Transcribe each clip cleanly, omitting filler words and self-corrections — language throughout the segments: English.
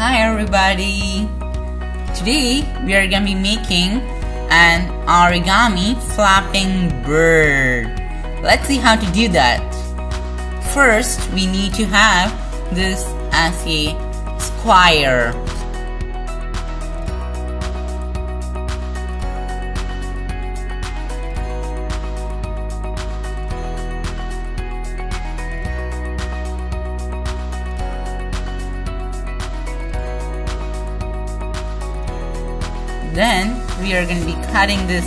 Hi everybody! Today we are gonna be making an origami flapping bird. Let's see how to do that. First, we need to have this as a square. Then we are going to be cutting this.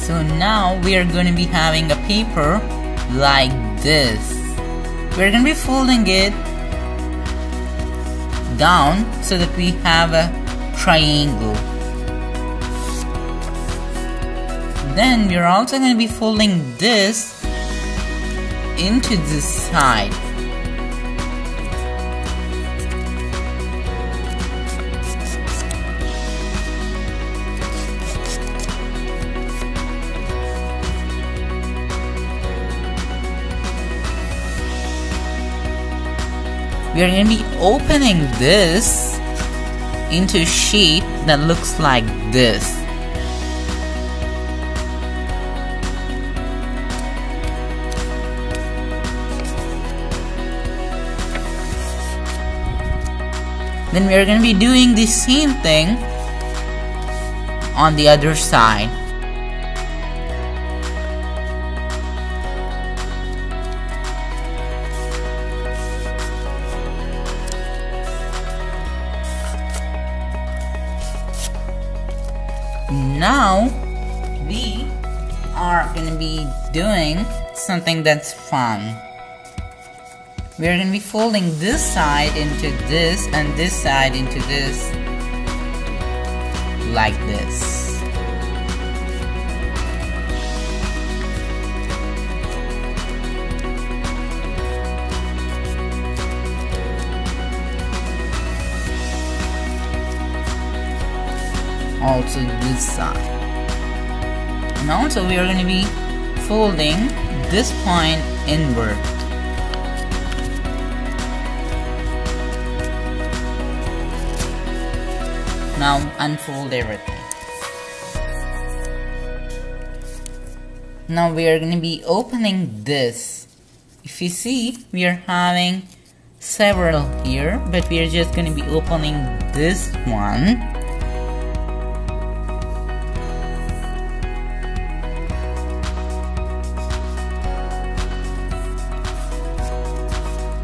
So now we are going to be having a paper like this. We're going to be folding it down so that we have a triangle. Then we are also going to be folding this into this side. We are going to be opening this into a shape that looks like this. Then we are going to be doing the same thing on the other side. Now we are going to be doing something that's fun. We are going to be folding this side into this and this side into this, like this. Also this side. And also we are going to be folding this point inward. Now unfold everything. Now we are going to be opening this. If you see, we are having several here, but we are just going to be opening this one.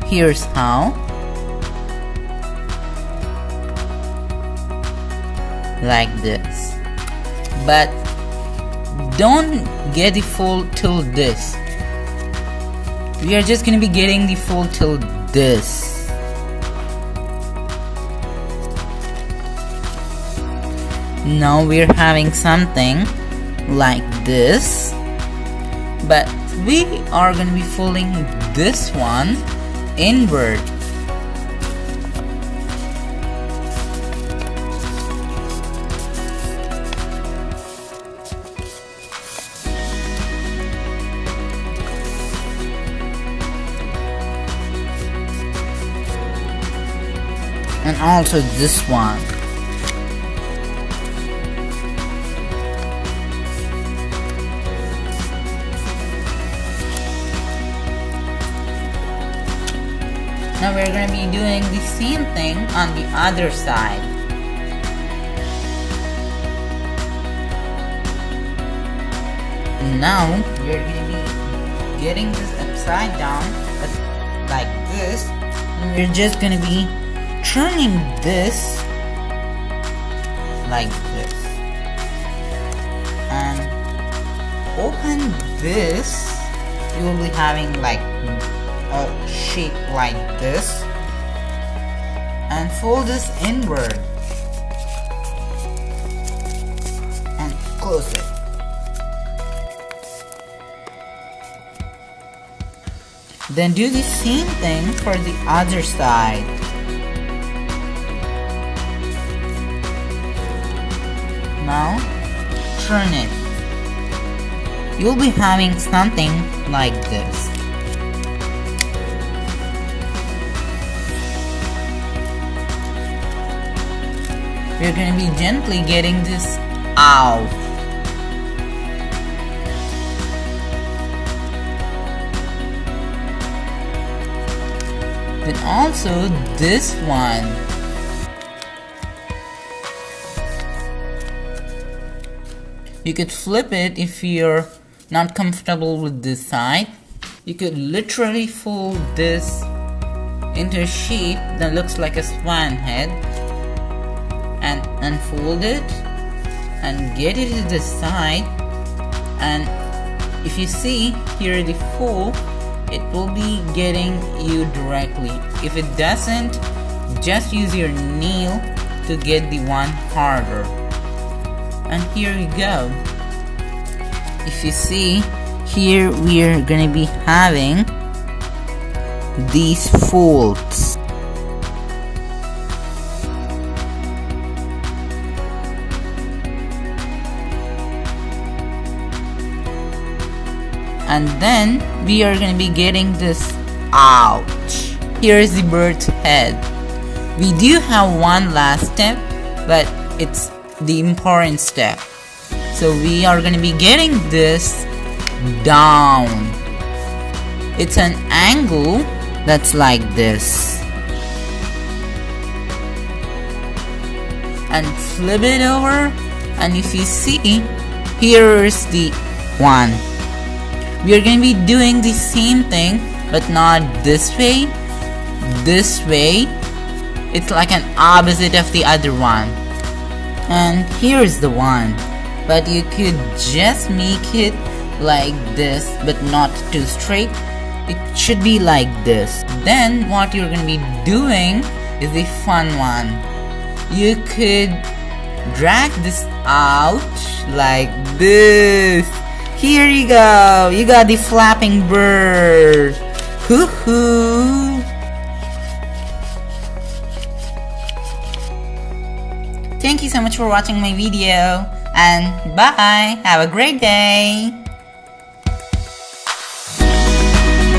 Here's how. Like this. But don't get the fold till this. We are just going to be getting the fold till this. Now we're having something like this. But we are going to be folding this one inward. And also this one. Now we're going to be doing the same thing on the other side. Now we're going to be getting this upside down, like this, and we're just going to be turning this like this and open this. You will be having like a shape like this and fold this inward and close it. Then do the same thing for the other side. Now turn it. You'll be having something like this. we're gonna be gently getting this out. Then also this one. You could flip it if you're not comfortable with this side. You could literally fold this into a shape that looks like a swan head and unfold it and get it to the side, and if you see here the fold, it will be getting you directly. If it doesn't, just use your nail to get the one harder. And here we go. If you see, here we are gonna be having these folds. And then we are gonna be getting this out. Here is the bird's head. We do have one last step, but it's the important step. So we are going to be getting this down. It's an angle that's like this. And flip it over, and if you see, here's the one. We are going to be doing the same thing, but not this way. This way. It's like an opposite of the other one. And here's the one, but you could just make it like this, but not too straight. It should be like this. Then what you're gonna be doing is the fun one. You could drag this out like this. Here you go. You got the flapping bird. Hoo hoo. Thank you so much for watching my video, and bye. Have a great day.